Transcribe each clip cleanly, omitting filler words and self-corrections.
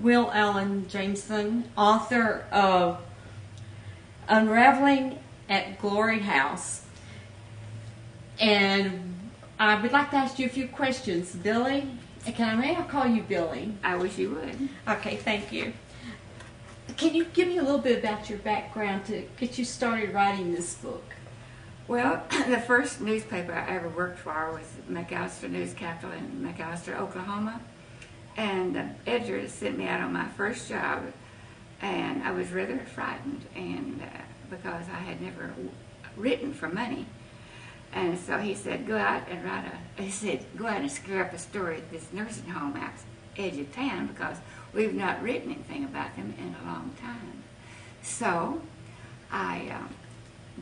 Will Allen Jameson, author of Unraveling at Glory House. And I would like to ask you a few questions. Billy, may I call you Billy? I wish you would. Okay, thank you. Can you give me a little bit about your background to get you started writing this book? Well, the first newspaper I ever worked for was McAllister News Capital in McAllister, Oklahoma. And the editor sent me out on my first job, and I was rather frightened, and because I had never written for money. And so he said, go out and go out and scare up a story at this nursing home out edge of town, because we've not written anything about them in a long time. So I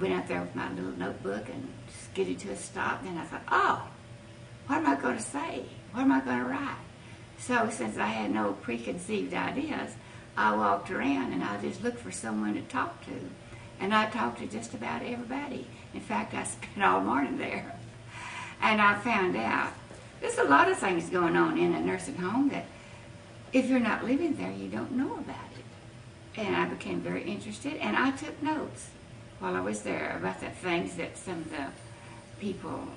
went out there with my little notebook and skidded to a stop. Then I thought, oh, what am I going to say? What am I going to write? So since I had no preconceived ideas, I walked around and I just looked for someone to talk to. And I talked to just about everybody. In fact, I spent all morning there. And I found out there's a lot of things going on in a nursing home that if you're not living there, you don't know about it. And I became very interested, and I took notes while I was there about the things that some of the people,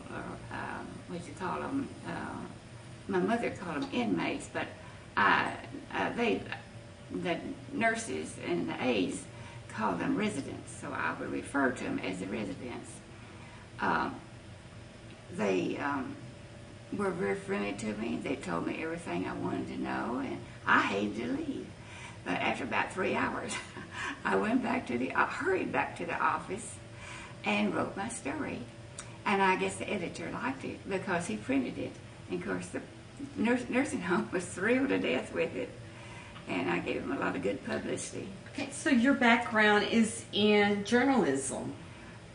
what you call them, my mother called them inmates, but the nurses and the aides called them residents, so I would refer to them as the residents. They were very friendly to me. They told me everything I wanted to know, and I hated to leave. But after about 3 hours, I hurried back to the office and wrote my story. And I guess the editor liked it because he printed it. And of course, the nursing home was thrilled to death with it. And I gave him a lot of good publicity. Okay, so your background is in journalism.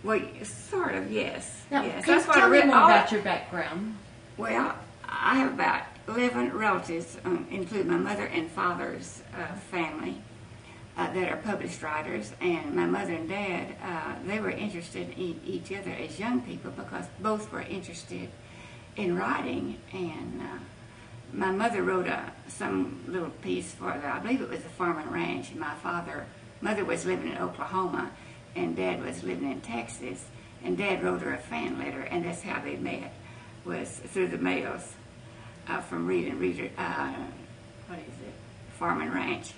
Well, sort of, yes. Now, yes. Can you tell me more about your background? Well, I have about 11 relatives, including my mother and father's family, that are published writers. And my mother and dad, they were interested in each other as young people because both were interested in writing. And my mother wrote some little piece for I believe it was the Farm and Ranch. And mother was living in Oklahoma, and Dad was living in Texas. And Dad wrote her a fan letter, and that's how they met, was through the mails from Farm and Ranch.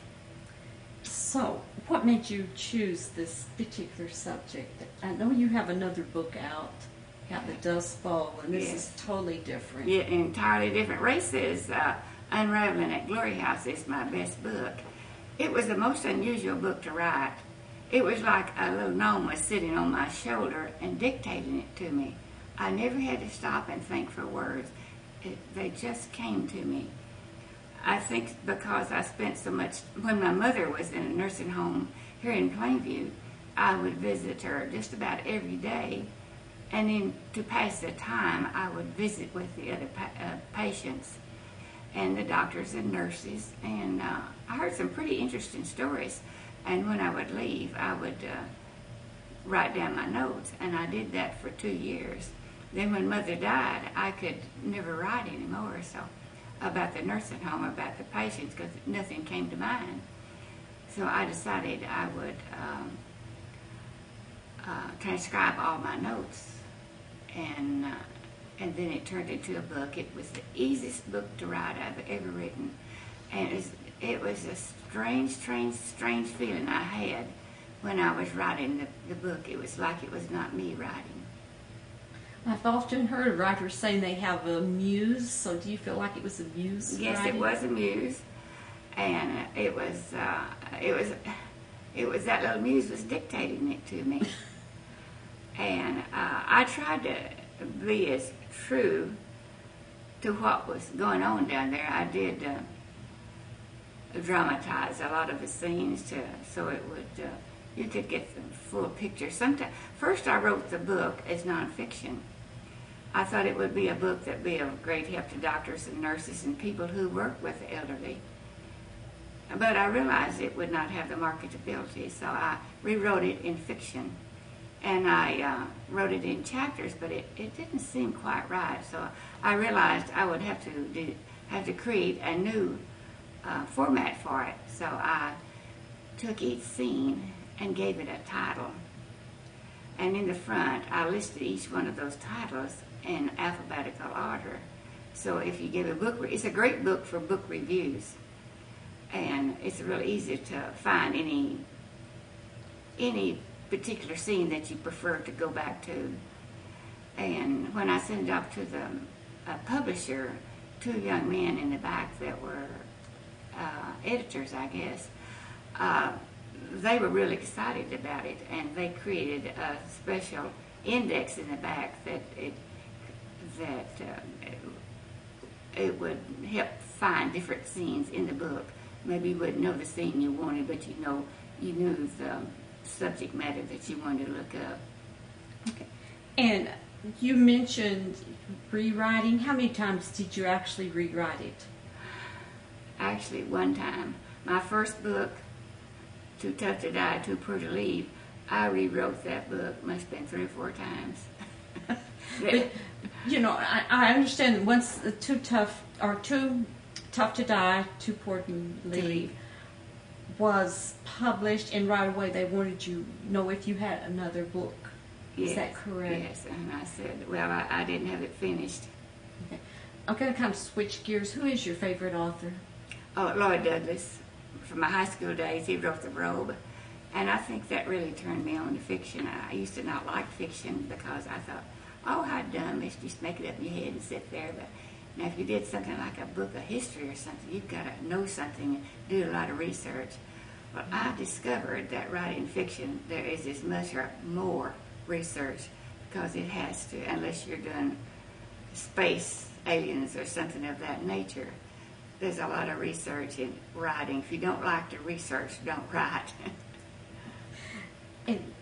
So, what made you choose this particular subject? I know you have another book out, The Dust Bowl, and this is totally different. Yeah, entirely different. Ray says Unraveling at Glory House is my best book. It was the most unusual book to write. It was like a little gnome was sitting on my shoulder and dictating it to me. I never had to stop and think for words. They just came to me. I think because I spent so much, when my mother was in a nursing home here in Plainview, I would visit her just about every day. And then to pass the time, I would visit with the other patients and the doctors and nurses. And I heard some pretty interesting stories. And when I would leave, I would write down my notes. And I did that for 2 years. Then when Mother died, I could never write anymore. So about the nursing home, about the patients, because nothing came to mind. So I decided I would transcribe all my notes. And then it turned into a book. It was the easiest book to write I've ever written. And it was a strange feeling I had when I was writing the book. It was like it was not me writing. I've often heard writers saying they have a muse, so do you feel like it was a muse? Yes, writing? It was a muse. And it was that little muse was dictating it to me. And I tried to be as true to what was going on down there. I did dramatize a lot of the scenes so it would you could get the full picture. First, I wrote the book as nonfiction. I thought it would be a book that would be of great help to doctors and nurses and people who work with the elderly. But I realized it would not have the marketability, so I rewrote it in fiction. And I wrote it in chapters, but it didn't seem quite right. So I realized I would have to create a new format for it. So I took each scene and gave it a title. And in the front, I listed each one of those titles in alphabetical order. So if you give a book, it's a great book for book reviews. And it's really easy to find any particular scene that you prefer to go back to. And when I sent it off to the publisher, two young men in the back that were editors, I guess, they were really excited about it, and they created a special index in the back that it would help find different scenes in the book. Maybe you wouldn't know the scene you wanted, but you knew the subject matter that you wanted to look up. Okay. And you mentioned rewriting. How many times did you actually rewrite it? Actually, one time. My first book, Too Tough to Die, Too Poor to Leave, I rewrote that book, must have been 3 or 4 times. But, I understand that once Too Tough to Die, Too Poor to Leave was published, and right away they wanted you to know if you had another book. Yes, is that correct? Yes, and I said, well, I didn't have it finished. Okay. I'm going to kind of switch gears. Who is your favorite author? Oh, Lloyd Douglas. From my high school days, he wrote The Robe, and I think that really turned me on to fiction. I used to not like fiction because I thought, oh, how dumb, it's just make it up in your head and sit there. But now if you did something like a book of history or something, you've got to know something and do a lot of research. Well, I discovered that writing fiction, there is as much or more research, because it has to, unless you're doing space aliens or something of that nature. There's a lot of research in writing. If you don't like to research, don't write. And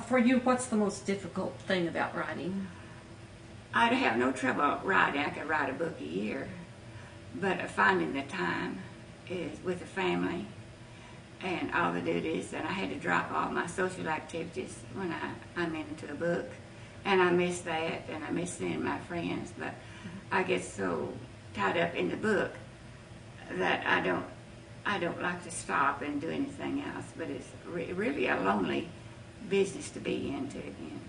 for you, what's the most difficult thing about writing? I'd have no trouble writing. I could write a book a year. But finding the time is with the family and all the duties. And I had to drop all my social activities when I'm into a book. And I miss that, and I miss seeing my friends. But I get so tied up in the book that I don't like to stop and do anything else. But it's really a lonely business to be into again.